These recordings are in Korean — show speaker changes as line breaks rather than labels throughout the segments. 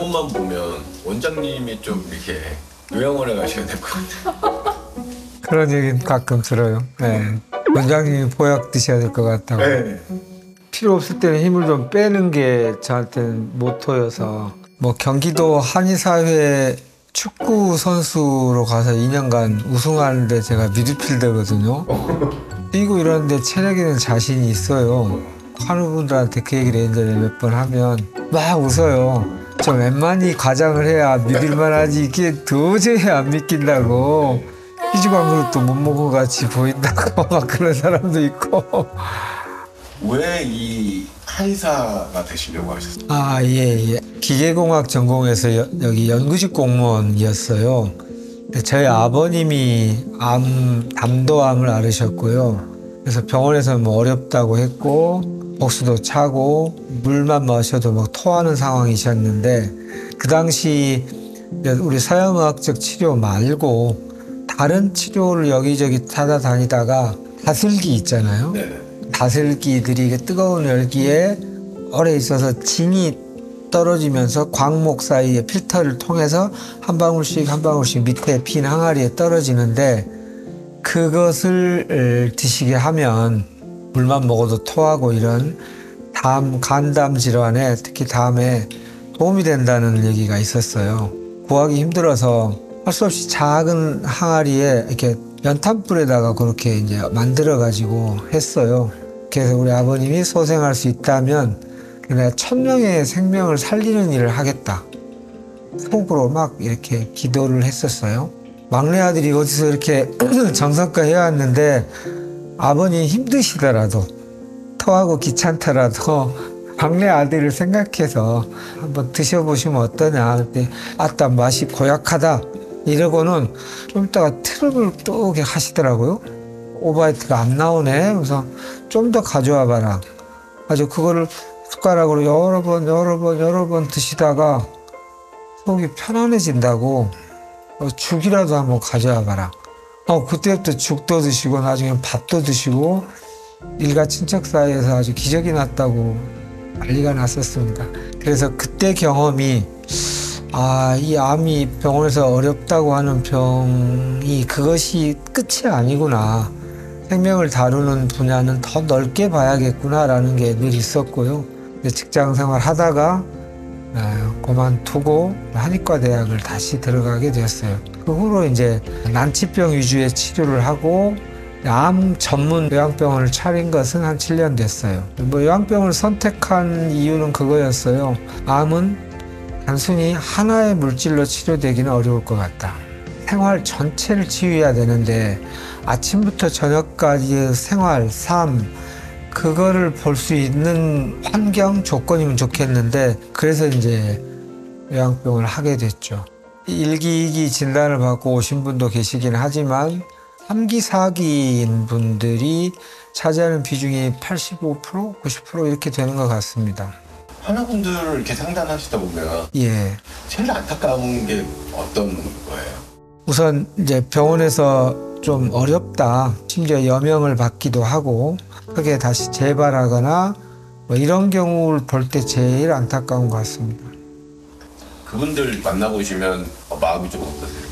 이것만 보면 원장님이 좀 이렇게 요양원에 가셔야 될 것 같아요.
그런 얘기는 가끔 들어요. 네. 원장님이 보약 드셔야 될 것 같다고.
네.
필요 없을 때는 힘을 좀 빼는 게 저한테는 모토여서 뭐 경기도 한의사회 축구 선수로 가서 2년간 우승하는데 제가 미드필더거든요. 뛰고 이러는데 체력에는 자신이 있어요. 환우분들한테 그 얘기를 예전에 몇 번 하면 막 웃어요. 좀 웬만히 과장을 해야 믿을만 하지 이게 도저히 안 믿긴다고. 피지방 그릇도 못 먹고 같이 보인다고 막 그런 사람도 있고.
왜 이 한의사가 되시려고 하셨어요?
아, 예. 기계공학 전공해서 여기 연구직 공무원이었어요. 저희 아버님이 담도암을 앓으셨고요. 그래서 병원에서 뭐 어렵다고 했고 복수도 차고 물만 마셔도 막 토하는 상황이셨는데 그 당시 우리 서양의학적 치료 말고 다른 치료를 여기저기 찾아다니다가 다슬기 있잖아요.
네네.
다슬기들이 뜨거운 열기에 오래 있어서 진이 떨어지면서 광목 사이에 필터를 통해서 한 방울씩 한 방울씩 밑에 빈 항아리에 떨어지는데 그것을 드시게 하면 물만 먹어도 토하고 이런 간담 질환에 특히 담에 도움이 된다는 얘기가 있었어요. 구하기 힘들어서 할 수 없이 작은 항아리에 이렇게 연탄불에다가 그렇게 이제 만들어 가지고 했어요. 그래서 우리 아버님이 소생할 수 있다면 내가 1000명의 생명을 살리는 일을 하겠다. 속으로 막 이렇게 기도를 했었어요. 막내 아들이 어디서 이렇게 정성껏 해왔는데 아버님 힘드시더라도 토하고 귀찮더라도 막내 아들을 생각해서 한번 드셔보시면 어떠냐. 그때 아따 맛이 고약하다. 이러고는 좀 이따가 트름을 또 하시더라고요. 오바이트가 안 나오네. 그래서 좀 더 가져와 봐라. 아주 그거를 숟가락으로 여러 번 드시다가 속이 편안해진다고 죽이라도 한번 가져와 봐라. 그때부터 죽도 드시고 나중에 밥도 드시고 일가 친척 사이에서 아주 기적이 났다고 난리가 났었습니다. 그래서 그때 경험이 이 암이 병원에서 어렵다고 하는 병이 그것이 끝이 아니구나. 생명을 다루는 분야는 더 넓게 봐야겠구나라는 게 늘 있었고요. 직장 생활 하다가 그만두고 한의과 대학을 다시 들어가게 되었어요. 그 후로 이제 난치병 위주의 치료를 하고 암 전문 요양병원을 차린 것은 한 7년 됐어요. 뭐 요양병원을 선택한 이유는 그거였어요. 암은 단순히 하나의 물질로 치료되기는 어려울 것 같다. 생활 전체를 치유해야 되는데 아침부터 저녁까지의 생활, 삶 그거를 볼 수 있는 환경, 조건이면 좋겠는데 그래서 이제 요양병을 하게 됐죠. 1기, 2기 진단을 받고 오신 분도 계시긴 하지만 3기, 4기인 분들이 차지하는 비중이 85%, 90% 이렇게 되는 것 같습니다.
환우분들을 이렇게 상담하시다 보면
예.
제일 안타까운 게 어떤 거예요?
우선 이제 병원에서 좀 어렵다. 심지어 여명을 받기도 하고 크게 다시 재발하거나 뭐 이런 경우를 볼 때 제일 안타까운 것 같습니다.
그분들 만나보시면 마음이 좀 어떠세요?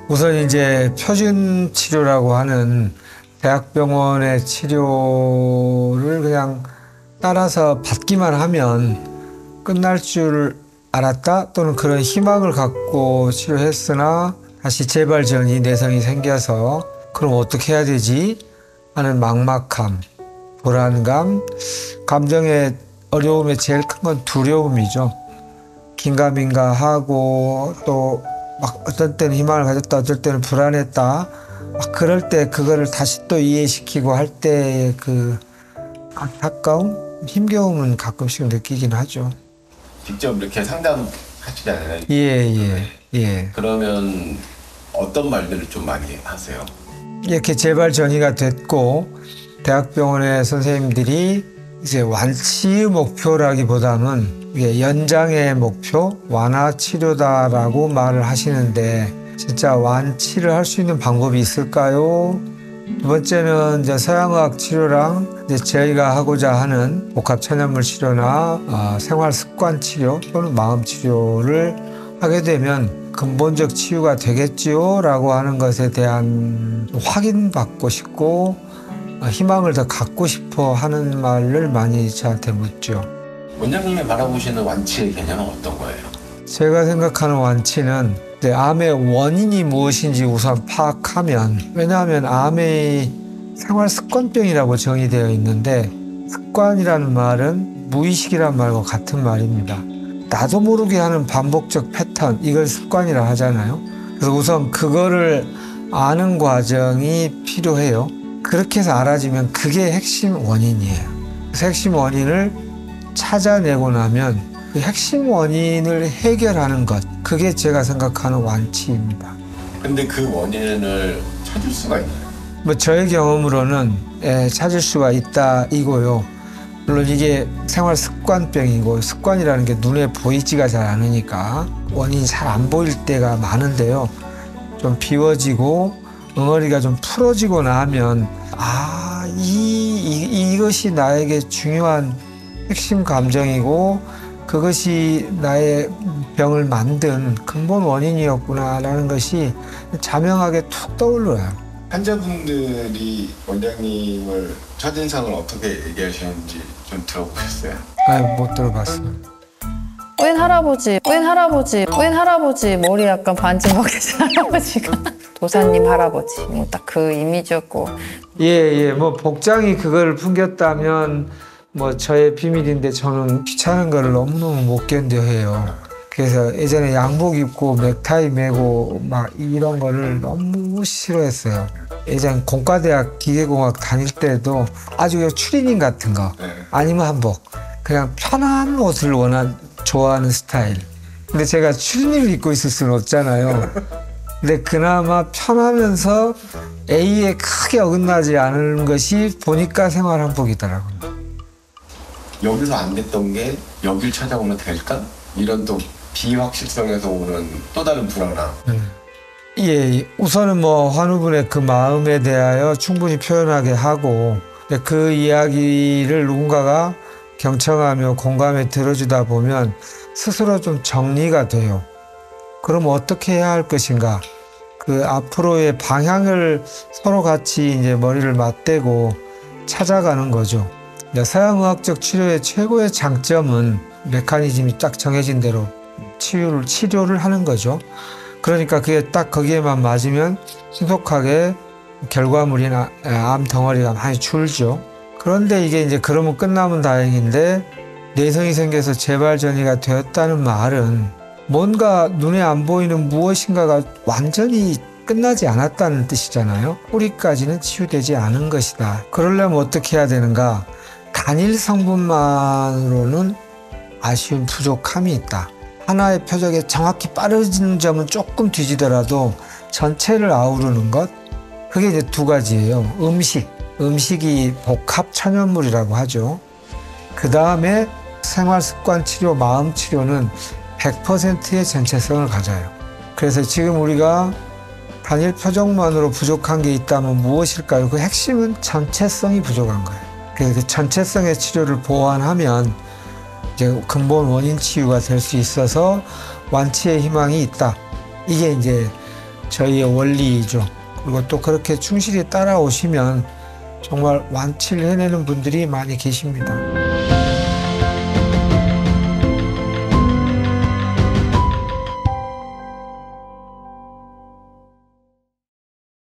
우선 이제 표준 치료라고 하는 대학병원의 치료를 그냥 따라서 받기만 하면 끝날 줄 알았다 또는 그런 희망을 갖고 치료했으나 다시 재발 전이 내성이 생겨서 그럼 어떻게 해야 되지 하는 막막함, 불안감, 감정의 어려움의 제일 큰 건 두려움이죠. 긴가민가하고 또 막 어떤 때는 희망을 가졌다 어떨 때는 불안했다 막 그럴 때 그거를 다시 또 이해시키고 할 때의 그 안타까움, 힘겨움은 가끔씩 느끼긴 하죠.
직접 이렇게 상담하시잖아요.
예.
그러면 어떤 말들을 좀 많이 하세요?
이렇게 재발 전이가 됐고 대학병원의 선생님들이 이제 완치의 목표라기보다는 이게 연장의 목표, 완화 치료다라고 말을 하시는데 진짜 완치를 할 수 있는 방법이 있을까요? 두 번째는 이제 서양의학 치료랑 이제 저희가 하고자 하는 복합 천연물 치료나 생활 습관 치료 또는 마음 치료를 하게 되면 근본적 치유가 되겠지요라고 하는 것에 대한 확인받고 싶고 희망을 더 갖고 싶어 하는 말을 많이 저한테 묻죠.
원장님이 바라보시는 완치의 개념은 어떤 거예요?
제가 생각하는 완치는 암의 원인이 무엇인지 우선 파악하면, 왜냐하면 암의 생활 습관병이라고 정의되어 있는데 습관이라는 말은 무의식이란 말과 같은 말입니다. 나도 모르게 하는 반복적 패턴, 이걸 습관이라 하잖아요. 그래서 우선 그거를 아는 과정이 필요해요. 그렇게 해서 알아지면 그게 핵심 원인이에요. 그래서 핵심 원인을 찾아내고 나면 그 핵심 원인을 해결하는 것, 그게 제가 생각하는 완치입니다.
근데 그 원인을 찾을 수가 있나요?
뭐 저의 경험으로는 찾을 수가 있다 이고요. 물론 이게 생활 습관병이고 습관이라는 게 눈에 보이지가 잘 않으니까 원인이 잘 안 보일 때가 많은데요. 좀 비워지고 응어리가 좀 풀어지고 나면 이것이 나에게 중요한 핵심 감정이고 그것이 나의 병을 만든 근본 원인이었구나라는 것이 자명하게 툭 떠올라요.
환자분들이 원장님을 첫인상을 어떻게 얘기하시는지 좀 들어보셨어요?
못 들어봤어요.
웬 할아버지 머리 약간 반쯤 벗겨진 할아버지가 도사님 할아버지 뭐 딱 그 이미지였고.
뭐 복장이 그걸 풍겼다면 뭐 저의 비밀인데 저는 귀찮은 거를 너무너무 못 견뎌해요. 그래서 예전에 양복 입고 넥타이 매고 막 이런 거를 너무 싫어했어요. 예전 공과대학 기계공학 다닐 때도 아주 추리닝 같은 거 아니면 한복, 그냥 편한 옷을 좋아하는 스타일. 근데 제가 추리닝을 입고 있을 수는 없잖아요. 근데 그나마 편하면서 A에 크게 어긋나지 않은 것이 보니까 생활 한복이더라고요.
여기서 안 됐던 게 여길 찾아오면 될까? 이런 또 비확실성에서 오는 또 다른 불안함.
우선은 뭐 환우분의 그 마음에 대하여 충분히 표현하게 하고 그 이야기를 누군가가 경청하며 공감해 들어주다 보면 스스로 좀 정리가 돼요. 그럼 어떻게 해야 할 것인가? 그 앞으로의 방향을 서로 같이 이제 머리를 맞대고 찾아가는 거죠. 서양의학적 치료의 최고의 장점은 메커니즘이 딱 정해진 대로 치료를 하는 거죠. 그러니까 그게 딱 거기에만 맞으면 신속하게 결과물이나 암 덩어리가 많이 줄죠. 그런데 이게 이제 그러면 끝나면 다행인데 내성이 생겨서 재발 전이가 되었다는 말은 뭔가 눈에 안 보이는 무엇인가가 완전히 끝나지 않았다는 뜻이잖아요. 뿌리까지는 치유되지 않은 것이다. 그러려면 어떻게 해야 되는가? 단일 성분만으로는 아쉬운 부족함이 있다. 하나의 표적에 정확히 빠르는 점은 조금 뒤지더라도 전체를 아우르는 것, 그게 이제 두 가지예요. 음식이 복합 천연물이라고 하죠. 그 다음에 생활습관 치료, 마음 치료는 100%의 전체성을 가져요. 그래서 지금 우리가 단일 표적만으로 부족한 게 있다면 무엇일까요? 그 핵심은 전체성이 부족한 거예요. 그래서 그 전체성의 치료를 보완하면 이제 근본 원인 치유가 될 수 있어서 완치의 희망이 있다. 이게 이제 저희의 원리이죠. 그리고 또 그렇게 충실히 따라오시면 정말 완치를 해내는 분들이 많이 계십니다.